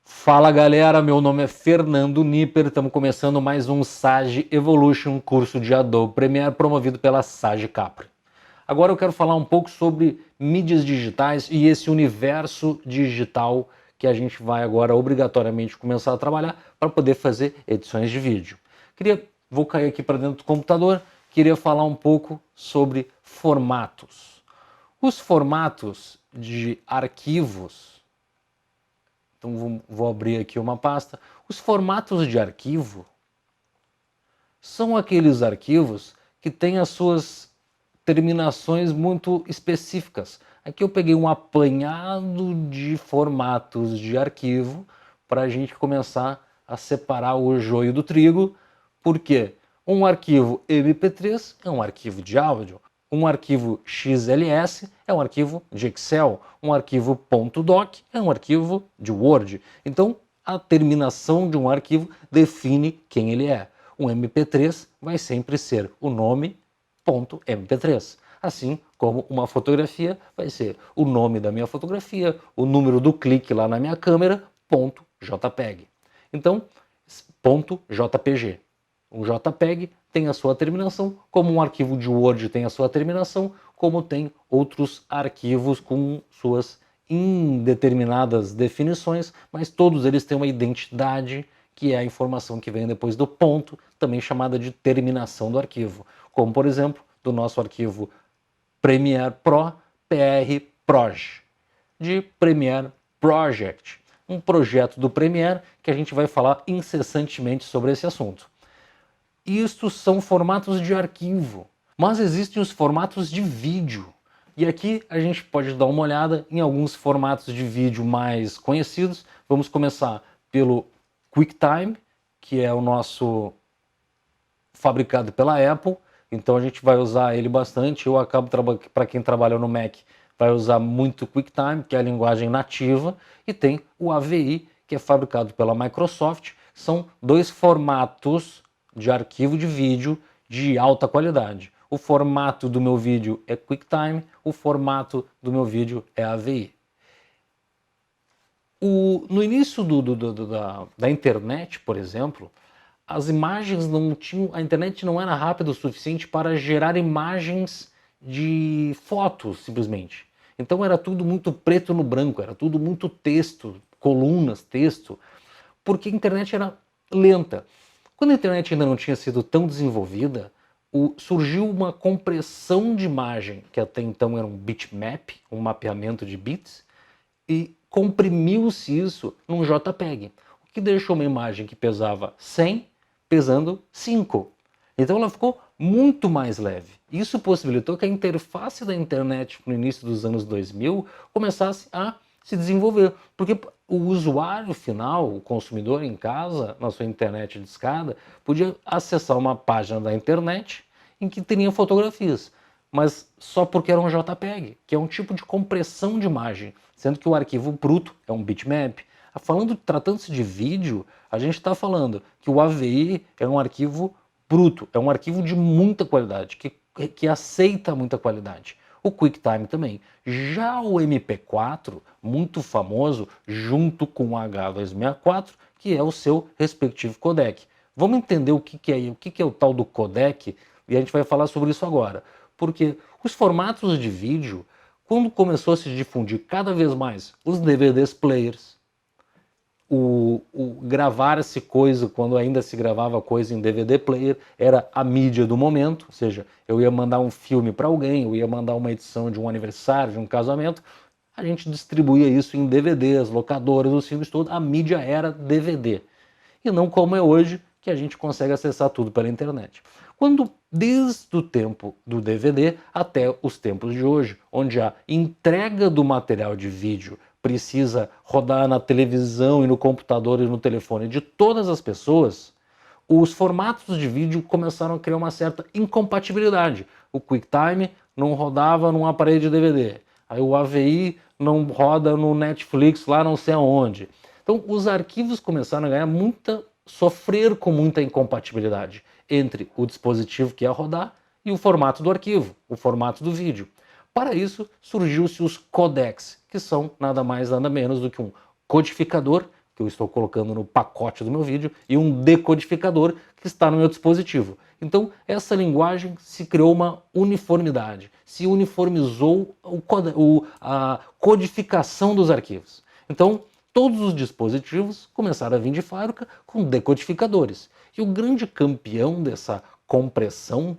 Fala galera, meu nome é Fernando Nipper, estamos começando mais um Sage Evolution, curso de Adobe Premiere promovido pela Sage Capri. Agora eu quero falar um pouco sobre mídias digitais e esse universo digital que a gente vai agora obrigatoriamente começar a trabalhar para poder fazer edições de vídeo. Vou cair aqui para dentro do computador, queria falar um pouco sobre formatos. Os formatos de arquivos. Então vou abrir aqui uma pasta. Os formatos de arquivo são aqueles arquivos que têm as suas terminações muito específicas. Aqui eu peguei um apanhado de formatos de arquivo para a gente começar a separar o joio do trigo, porque um arquivo MP3 é um arquivo de áudio, um arquivo XLS é um arquivo de Excel, um arquivo .doc é um arquivo de Word. Então, a terminação de um arquivo define quem ele é. Um MP3 vai sempre ser o nome .mp3. Assim como uma fotografia vai ser o nome da minha fotografia, o número do clique lá na minha câmera, .jpeg. Então, .jpg. Um JPEG tem a sua terminação, como um arquivo de Word tem a sua terminação, como tem outros arquivos com suas indeterminadas definições, mas todos eles têm uma identidade, que é a informação que vem depois do ponto, também chamada de terminação do arquivo. Como, por exemplo, do nosso arquivo Premiere Pro, PR Proj, de Premiere Project, um projeto do Premiere que a gente vai falar incessantemente sobre esse assunto. Isto são formatos de arquivo, mas existem os formatos de vídeo. E aqui a gente pode dar uma olhada em alguns formatos de vídeo mais conhecidos. Vamos começar pelo QuickTime, que é o nosso fabricado pela Apple. Então a gente vai usar ele bastante. Eu acabo, para quem trabalha no Mac, vai usar muito QuickTime, que é a linguagem nativa. E tem o AVI, que é fabricado pela Microsoft. São dois formatos de arquivo de vídeo de alta qualidade. O formato do meu vídeo é QuickTime, o formato do meu vídeo é AVI. No início da internet, por exemplo, as imagens não tinham, a internet não era rápida o suficiente para gerar imagens de fotos, simplesmente. Então era tudo muito preto no branco, era tudo muito texto, colunas, texto, porque a internet era lenta. Quando a internet ainda não tinha sido tão desenvolvida, surgiu uma compressão de imagem, que até então era um bitmap, um mapeamento de bits, e comprimiu-se isso num JPEG, o que deixou uma imagem que pesava 100 pesando 5. Então ela ficou muito mais leve. Isso possibilitou que a interface da internet no início dos anos 2000 começasse a se desenvolver, porque o usuário final, o consumidor em casa, na sua internet de escada, podia acessar uma página da internet em que teria fotografias, mas só porque era um JPEG, que é um tipo de compressão de imagem, sendo que o arquivo bruto é um bitmap. Tratando-se de vídeo, a gente está falando que o AVI é um arquivo bruto, é um arquivo de muita qualidade, que aceita muita qualidade. O QuickTime também. Já o MP4, muito famoso, junto com o H264, que é o seu respectivo codec. Vamos entender o que é o tal do codec, e a gente vai falar sobre isso agora. Porque os formatos de vídeo, quando começou a se difundir cada vez mais os DVDs players, o gravar-se coisa, quando ainda se gravava coisa em DVD player, era a mídia do momento, ou seja, eu ia mandar um filme para alguém, eu ia mandar uma edição de um aniversário, de um casamento, a gente distribuía isso em DVDs, locadoras, os filmes todos, a mídia era DVD. E não como é hoje, que a gente consegue acessar tudo pela internet. Desde o tempo do DVD até os tempos de hoje, onde a entrega do material de vídeo precisa rodar na televisão e no computador e no telefone de todas as pessoas, os formatos de vídeo começaram a criar uma certa incompatibilidade. O QuickTime não rodava num aparelho de DVD, aí o AVI não roda no Netflix lá não sei aonde. Então os arquivos começaram a sofrer com muita incompatibilidade entre o dispositivo que ia rodar e o formato do arquivo, o formato do vídeo. Para isso, surgiu-se os codecs, que são nada mais nada menos do que um codificador que eu estou colocando no pacote do meu vídeo, e um decodificador que está no meu dispositivo. Então, essa linguagem se criou uma uniformidade, se uniformizou a codificação dos arquivos. Então, todos os dispositivos começaram a vir de fábrica com decodificadores. E o grande campeão dessa compressão,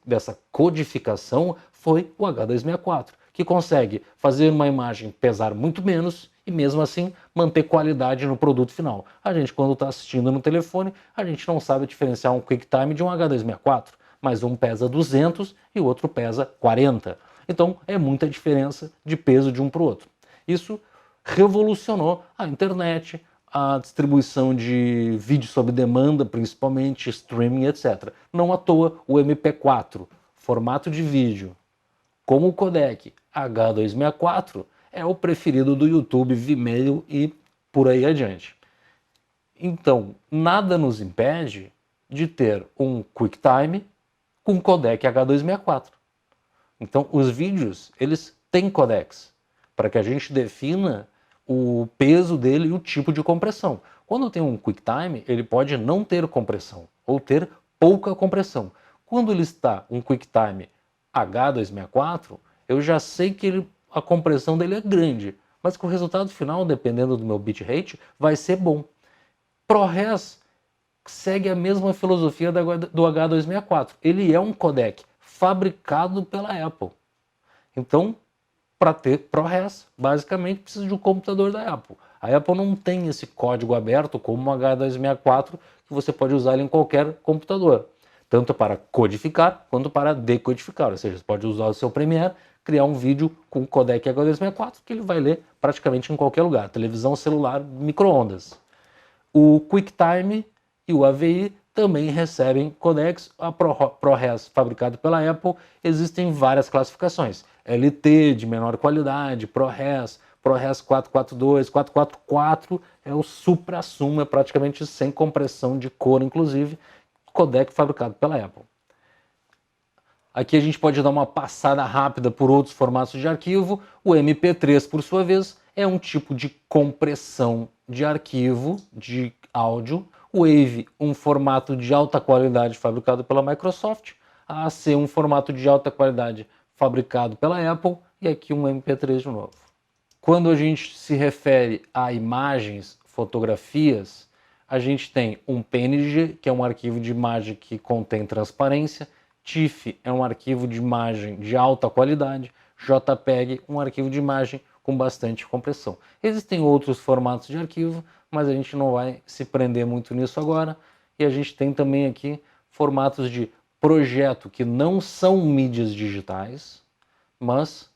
dessa codificação, foi o H264, que consegue fazer uma imagem pesar muito menos e mesmo assim manter qualidade no produto final. A gente, quando está assistindo no telefone, a gente não sabe diferenciar um QuickTime de um H264, mas um pesa 200 e o outro pesa 40. Então é muita diferença de peso de um para o outro. Isso revolucionou a internet, a distribuição de vídeo sob demanda, principalmente streaming, etc. Não à toa o MP4, formato de vídeo, como o codec H264, é o preferido do YouTube, Vimeo e por aí adiante. Então, nada nos impede de ter um QuickTime com codec H264. Então, os vídeos, eles têm codecs, para que a gente defina o peso dele e o tipo de compressão. Quando tem um QuickTime, ele pode não ter compressão, ou ter pouca compressão. Quando ele está um QuickTime H264, eu já sei que a compressão dele é grande, mas que o resultado final, dependendo do meu bitrate, vai ser bom. ProRes segue a mesma filosofia do H264. Ele é um codec fabricado pela Apple. Então, para ter ProRes, basicamente precisa de um computador da Apple. A Apple não tem esse código aberto como o H264, que você pode usar ele em qualquer computador, tanto para codificar quanto para decodificar. Ou seja, você pode usar o seu Premiere, criar um vídeo com o codec H264 que ele vai ler praticamente em qualquer lugar, televisão, celular, micro-ondas. O QuickTime e o AVI também recebem codecs. A ProRes, fabricado pela Apple, existem várias classificações. LT de menor qualidade, ProRes 442, 444 é o supra-sumo, é praticamente sem compressão de cor, inclusive, codec fabricado pela Apple. Aqui a gente pode dar uma passada rápida por outros formatos de arquivo. O MP3, por sua vez, é um tipo de compressão de arquivo de áudio. O Wave, um formato de alta qualidade fabricado pela Microsoft. A AC, um formato de alta qualidade fabricado pela Apple. E aqui um MP3 de novo. Quando a gente se refere a imagens, fotografias, a gente tem um PNG, que é um arquivo de imagem que contém transparência. TIFF é um arquivo de imagem de alta qualidade. JPEG, um arquivo de imagem com bastante compressão. Existem outros formatos de arquivo, mas a gente não vai se prender muito nisso agora. E a gente tem também aqui formatos de projeto que não são mídias digitais, mas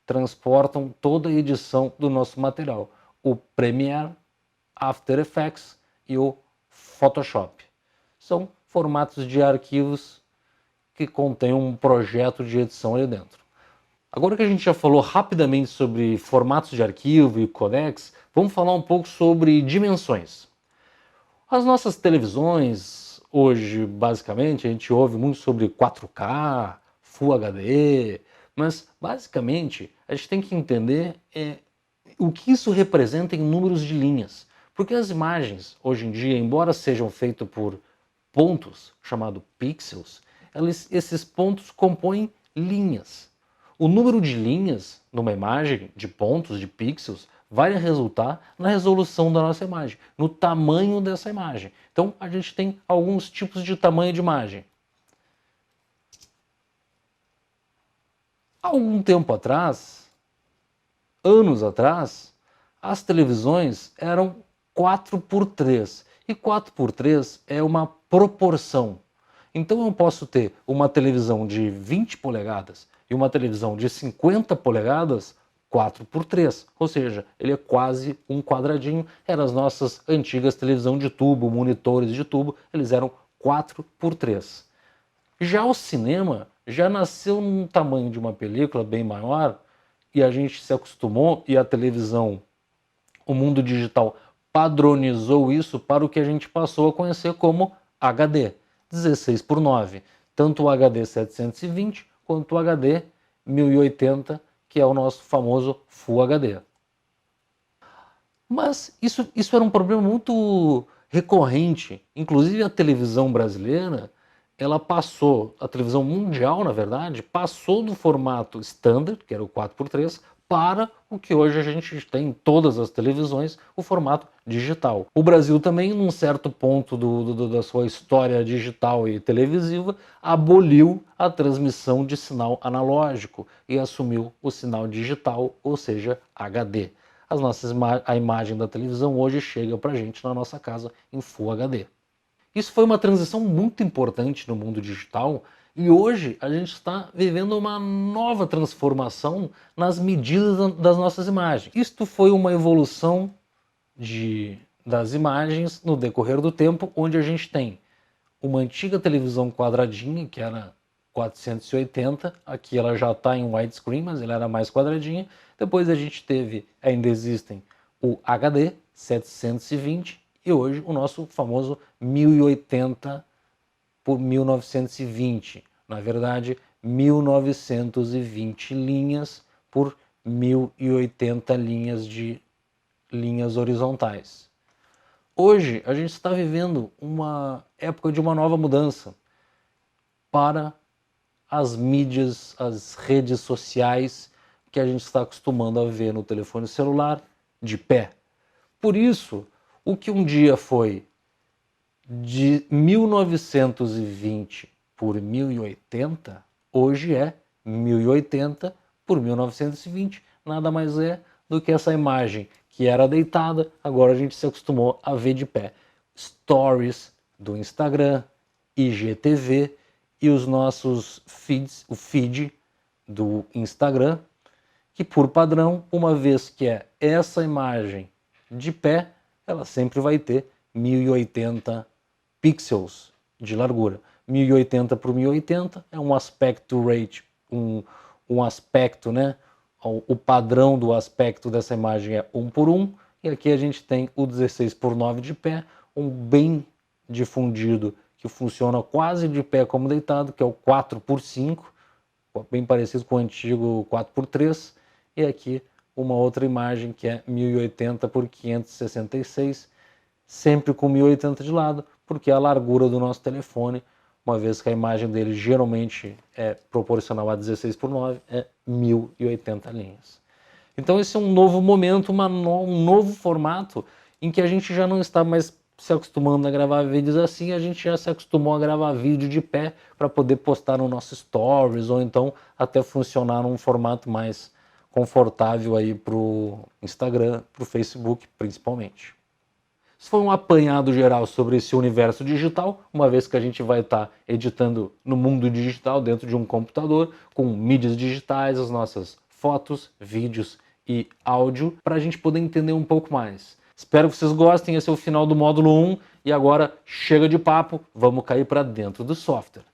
transportam toda a edição do nosso material. O Premiere, After Effects e o Photoshop. São formatos de arquivos que contêm um projeto de edição ali dentro. Agora que a gente já falou rapidamente sobre formatos de arquivo e codecs, vamos falar um pouco sobre dimensões. As nossas televisões, hoje, basicamente, a gente ouve muito sobre 4K, Full HD, mas, basicamente, a gente tem que entender o que isso representa em números de linhas. Porque as imagens, hoje em dia, embora sejam feitas por pontos, chamado pixels, esses pontos compõem linhas. O número de linhas numa imagem, de pontos, de pixels, vai resultar na resolução da nossa imagem, no tamanho dessa imagem. Então, a gente tem alguns tipos de tamanho de imagem. Há algum tempo atrás, anos atrás, as televisões eram 4:3. E 4:3 é uma proporção. Então eu posso ter uma televisão de 20 polegadas e uma televisão de 50 polegadas 4:3. Ou seja, ele é quase um quadradinho. Eram as nossas antigas televisões de tubo, monitores de tubo, eles eram 4:3. Já o cinema já nasceu num tamanho de uma película bem maior e a gente se acostumou, e a televisão, o mundo digital padronizou isso para o que a gente passou a conhecer como HD, 16:9, tanto o HD 720 quanto o HD 1080, que é o nosso famoso Full HD. Mas isso era um problema muito recorrente. Inclusive a televisão brasileira, a televisão mundial, na verdade, passou do formato standard, que era o 4:3, para o que hoje a gente tem em todas as televisões, o formato digital. O Brasil também, num certo ponto da sua história digital e televisiva, aboliu a transmissão de sinal analógico e assumiu o sinal digital, ou seja, HD. A imagem da televisão hoje chega para a gente na nossa casa em Full HD. Isso foi uma transição muito importante no mundo digital e hoje a gente está vivendo uma nova transformação nas medidas das nossas imagens. Isto foi uma evolução das imagens no decorrer do tempo, onde a gente tem uma antiga televisão quadradinha, que era 480, aqui ela já está em widescreen, mas ela era mais quadradinha. Depois a gente ainda existem o HD 720 e hoje o nosso famoso 1080 por 1920. Na verdade, 1920 linhas por 1080 linhas horizontais. Hoje a gente está vivendo uma época de uma nova mudança para as mídias, as redes sociais que a gente está acostumando a ver no telefone celular de pé. Por isso, o que um dia foi de 1920 por 1080, hoje é 1080 por 1920. Nada mais é do que essa imagem que era deitada, agora a gente se acostumou a ver de pé. Stories do Instagram, IGTV e os nossos feeds, o feed do Instagram, que por padrão, uma vez que é essa imagem de pé, ela sempre vai ter 1080 pixels de largura. 1080 por 1080 é um aspecto rate, um aspecto, né? O padrão do aspecto dessa imagem é 1:1, e aqui a gente tem o 16:9 de pé, um bem difundido que funciona quase de pé como deitado, que é o 4:5, bem parecido com o antigo 4:3, e aqui uma outra imagem que é 1080 por 566, sempre com 1080 de lado, porque a largura do nosso telefone, uma vez que a imagem dele geralmente é proporcional a 16:9, é 1080 linhas. Então esse é um novo momento, um novo formato em que a gente já não está mais se acostumando a gravar vídeos assim, a gente já se acostumou a gravar vídeo de pé para poder postar no nosso stories, ou então até funcionar num formato mais confortável aí para o Instagram, para o Facebook principalmente. Isso foi um apanhado geral sobre esse universo digital, uma vez que a gente vai estar editando no mundo digital dentro de um computador, com mídias digitais, as nossas fotos, vídeos e áudio, para a gente poder entender um pouco mais. Espero que vocês gostem, esse é o final do módulo 1 e agora chega de papo, vamos cair para dentro do software.